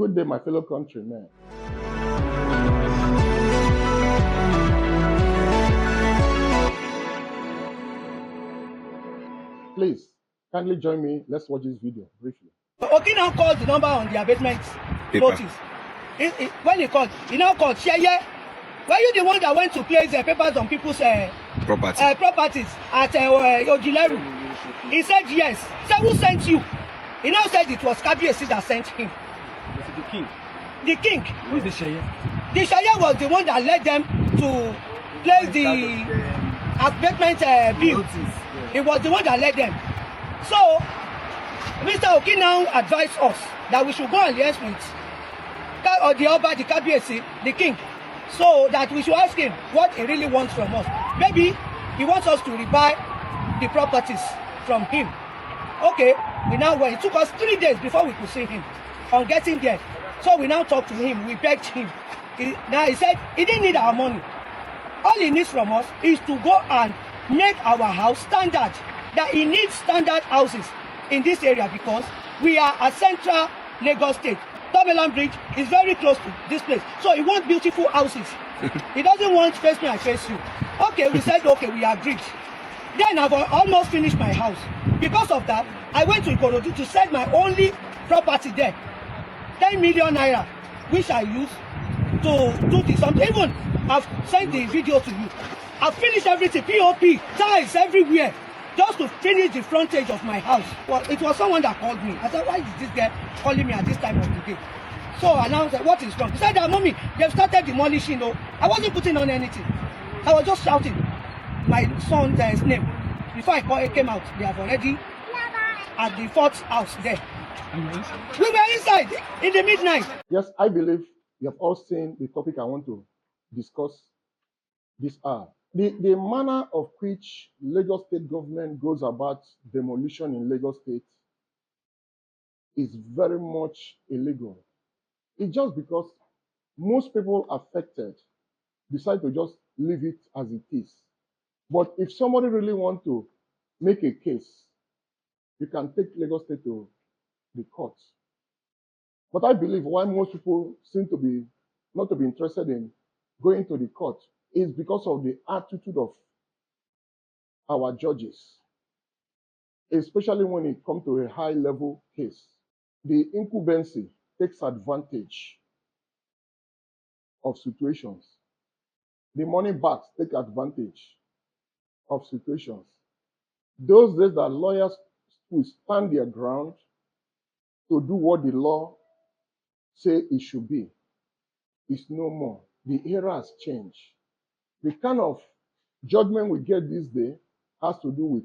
Good day, my fellow countrymen. Please, kindly join me. Let's watch this video briefly. Oki now called the number on the abatement notice. When he called, he now called Sheye. Were you the one that went to place the papers on people's properties at Ojileru? He said yes. So who sent you? He now said it was Kabiyesi that sent him. The king. The king. Who is the Sheye? The Sheye was the one that led them to place the abatement bill. He was the one that led them. So, Mr. Oki now advised us that we should go and liaise with the Oba, the Kabiyesi, the king, so that we should ask him what he really wants from us. Maybe he wants us to rebuy the properties from him. Okay, we now went. It took us 3 days before we could see him on getting there. So we now talked to him. We begged him. Now he said he didn't need our money. All he needs from us is to go and make our house standard. That he needs standard houses in this area because we are a central Lagos state. Tobeland Bridge is very close to this place. So he wants beautiful houses. He doesn't want face me and face you. Okay, we said, okay, we agreed. Then I've almost finished my house. Because of that, I went to Ikorodu to sell my only property there. 10 million naira, which I use to do this. Even I've sent the video to you. I've finished everything, POP, tiles everywhere, just to finish the frontage of my house. Well, it was someone that called me. I said, why is this guy calling me at this time of the day? So I announced that, what is wrong? He said, mommy, they've started demolishing. No, I wasn't putting on anything. I was just shouting my son's name. Before I came out, they have already at the fourth house there. We were inside in the midnight. Yes, I believe you have all seen the topic I want to discuss this hour. The manner of which Lagos State government goes about demolition in Lagos State is very much illegal. It's just because most people affected decide to just leave it as it is. But if somebody really wants to make a case, you can take Lagos State to the court. But I believe why most people seem to be not to be interested in going to the court is because of the attitude of our judges, especially when it comes to a high-level case. The incumbency takes advantage of situations. The money backs take advantage of situations. Those days that lawyers will stand their ground to do what the law say it should be is no more. The era has changed. The kind of judgment we get this day has to do with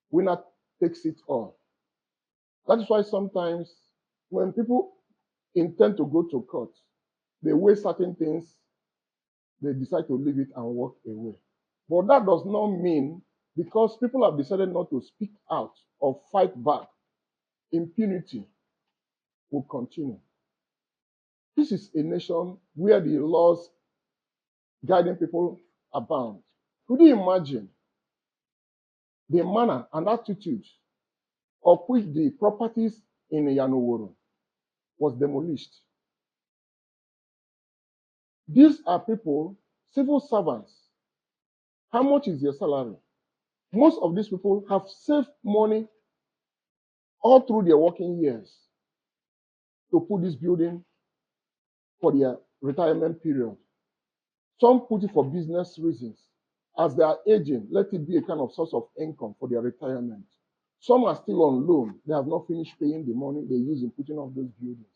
winner takes it all. That is why sometimes when people intend to go to court, they weigh certain things, they decide to leave it and walk away. But that does not mean because people have decided not to speak out or fight back, impunity will continue. This is a nation where the laws guiding people abound. Could you imagine the manner and attitude of which the properties in Yanoworo was demolished? These are people, civil servants. How much is their salary? Most of these people have saved money all through their working years to put this building for their retirement period. Some put it for business reasons. As they are aging, let it be a kind of source of income for their retirement. Some are still on loan. They have not finished paying the money they use in putting up those buildings.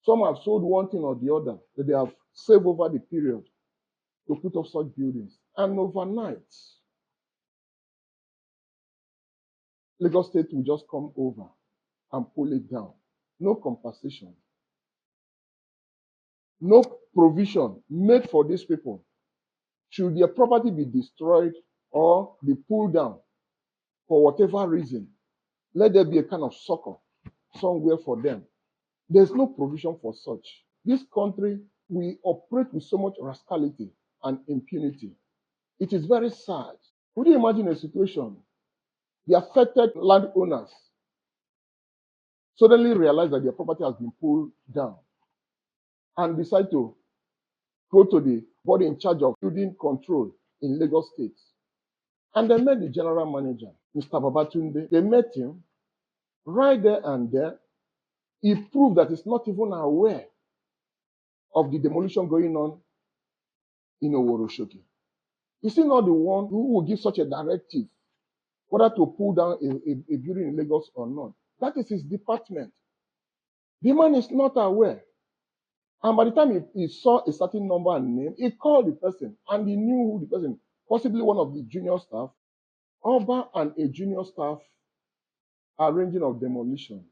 Some have sold one thing or the other that they have saved over the period to put up such buildings. And overnight, Lagos State will just come over and pull it down. No compensation. No provision made for these people. Should their property be destroyed or be pulled down for whatever reason, let there be a kind of succor somewhere for them. There's no provision for such. This country, we operate with so much rascality and impunity. It is very sad. Could you imagine a situation? The affected landowners suddenly realize that their property has been pulled down and decide to go to the body in charge of building control in Lagos State. And they met the general manager, Mr. Babatunde. They met him right there and there. He proved that he's not even aware of the demolition going on in Oworoshoki. Is he not the one who will give such a directive whether to pull down a building in Lagos or not? That is his department. The man is not aware. And by the time he saw a certain number and name, he called the person and he knew who the person, possibly one of the junior staff. Oba and a junior staff arranging of demolition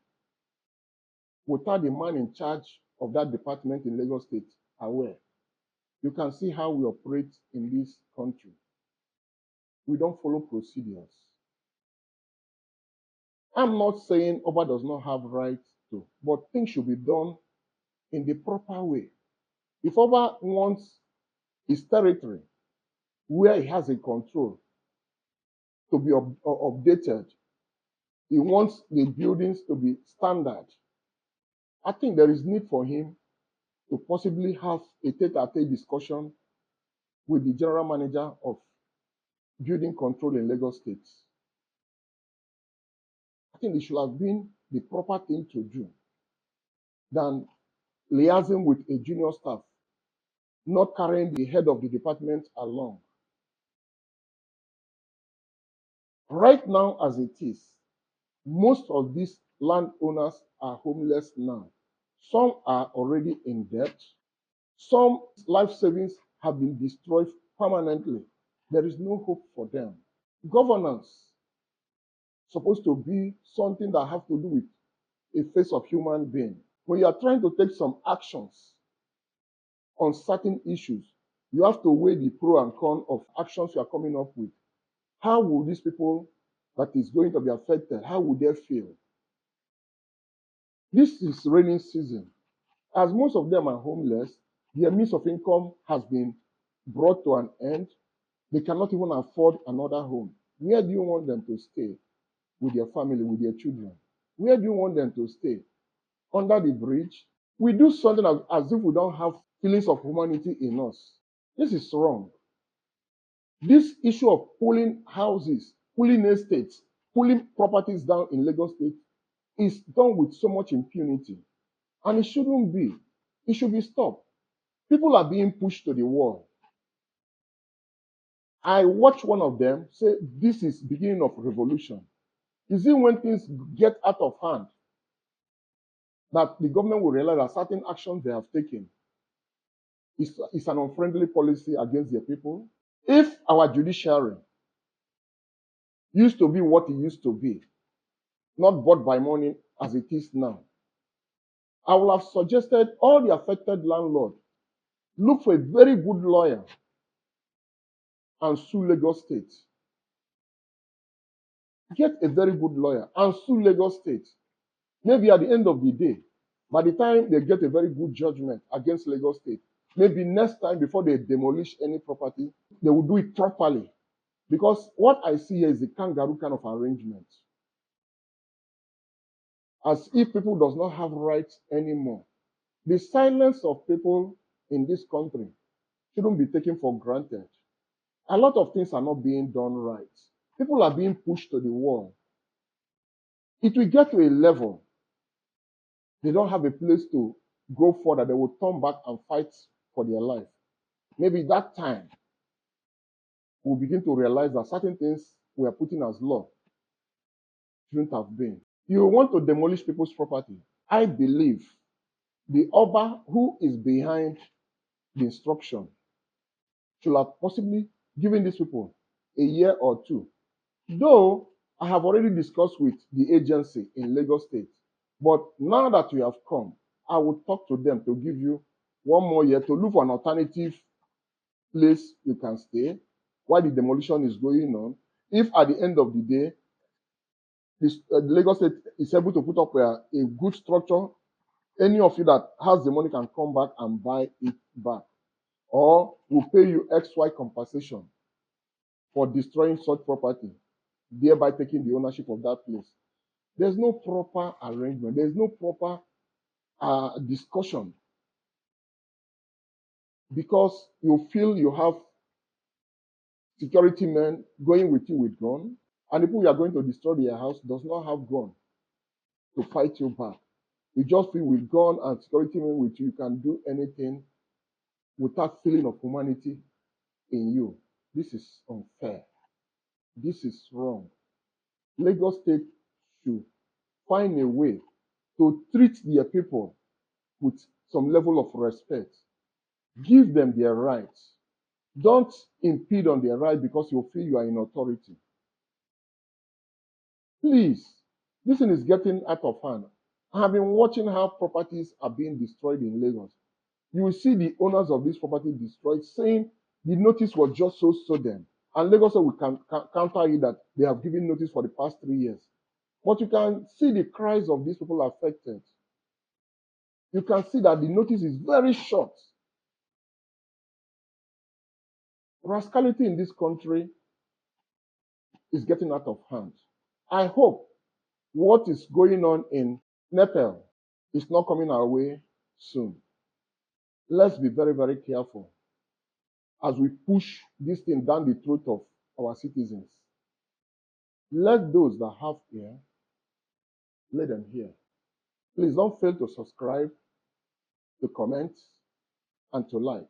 without the man in charge of that department in Lagos State aware. You can see how we operate in this country. We don't follow procedures. I'm not saying Oba does not have right to, but things should be done in the proper way. If Oba wants his territory where he has a control to be updated, he wants the buildings to be standard, I think there is need for him to possibly have a tete-a-tete discussion with the general manager of building control in Lagos State. I think it should have been the proper thing to do than liaising with a junior staff, not carrying the head of the department along. Right now, as it is, most of these landowners are homeless now. Some are already in debt. Some life savings have been destroyed permanently. There is no hope for them. Governance is supposed to be something that has to do with a face of human being. When you are trying to take some actions on certain issues, you have to weigh the pro and con of actions you are coming up with. How will these people that is going to be affected, how will they feel? This is raining season. As most of them are homeless, their means of income has been brought to an end. They cannot even afford another home. Where do you want them to stay? With their family, with their children? Where do you want them to stay? Under the bridge? We do something as if we don't have feelings of humanity in us. This is wrong. This issue of pulling houses, pulling estates, pulling properties down in Lagos State is done with so much impunity. And it shouldn't be. It should be stopped. People are being pushed to the wall. I watched one of them say, this is beginning of revolution. Is it when things get out of hand that the government will realize that certain actions they have taken is an unfriendly policy against their people? If our judiciary used to be what it used to be, not bought by money as it is now, I would have suggested all the affected landlords look for a very good lawyer and sue Lagos State. Get a very good lawyer and sue Lagos State. Maybe at the end of the day, by the time they get a very good judgment against Lagos State, maybe next time before they demolish any property, they will do it properly. Because what I see here is a kangaroo kind of arrangement. As if people does not have rights anymore. The silence of people in this country shouldn't be taken for granted. A lot of things are not being done right. People are being pushed to the wall. It will get to a level they don't have a place to go further. They will turn back and fight for their life. Maybe that time we'll begin to realize that certain things we are putting as law shouldn't have been. You want to demolish people's property. I believe the Oba who is behind the instruction should have possibly given these people a year or two. Though I have already discussed with the agency in Lagos State, but now that you have come, I will talk to them to give you one more year to look for an alternative place you can stay while the demolition is going on. If at the end of the day, the Lagos State is able to put up a good structure, any of you that has the money can come back and buy it back. Or we'll pay you XY compensation for destroying such property, thereby taking the ownership of that place. There's no proper arrangement. There's no proper discussion because you feel you have security men going with you with gun, and the people you are going to destroy their house does not have gun to fight you back. You just feel with gun and security men with you, you can do anything without feeling of humanity in you. This is unfair. This is wrong. Lagos State should find a way to treat their people with some level of respect. Give them their rights. Don't impede on their right because you feel you are in authority. Please, this thing is getting out of hand. I have been watching how properties are being destroyed in Lagos. You will see the owners of this property destroyed saying the notice was just so sudden. And Lagos said we can counter it that they have given notice for the past 3 years. But you can see the cries of these people affected. You can see that the notice is very short. Rascality in this country is getting out of hand. I hope what is going on in Nepal is not coming our way soon. Let's be very, very careful as we push this thing down the throat of our citizens. Let those that have ear, let them hear. Please don't fail to subscribe, to comment, and to like.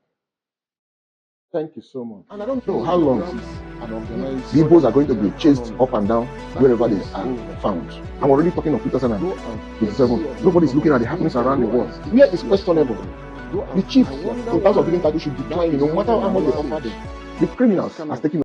Thank you so much. And I don't know how long the Igbos are going to be chased up and down wherever they are found. I'm already talking of 2027. Nobody's looking at the happenings around the world. Where is questionable? The chief, in terms of giving title, should decline, no matter how much they offer them. The criminals are taking